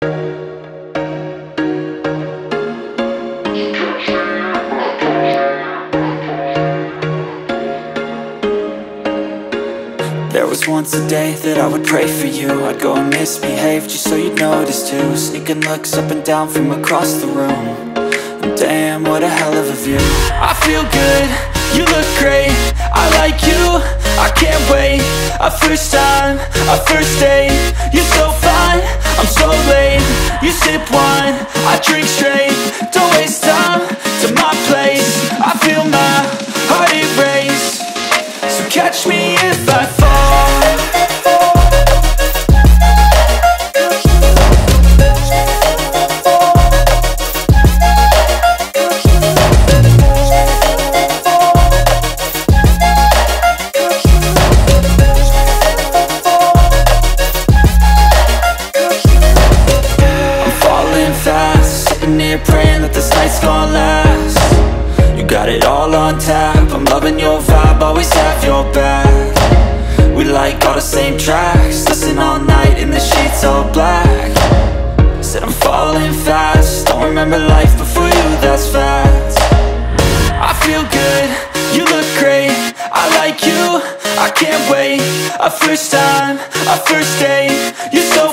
There was once a day that I would pray for you. I'd go and misbehave just so you'd notice too. Sneaking looks up and down from across the room. And damn, what a hell of a view. I feel good, you look great, I like you, I can't wait. A first time, a first date. You're so fine, I'm so late. You sip wine, I drink straight. Don't waste time to my place. I feel my heart erase. So catch me if I fall. Praying that this night's gonna last. You got it all on tap, I'm loving your vibe, always have your back. We like all the same tracks, listen all night in the sheets all black. Said I'm falling fast, don't remember life before you, that's fact. I feel good, you look great, I like you, I can't wait. A first time, a first date. You're so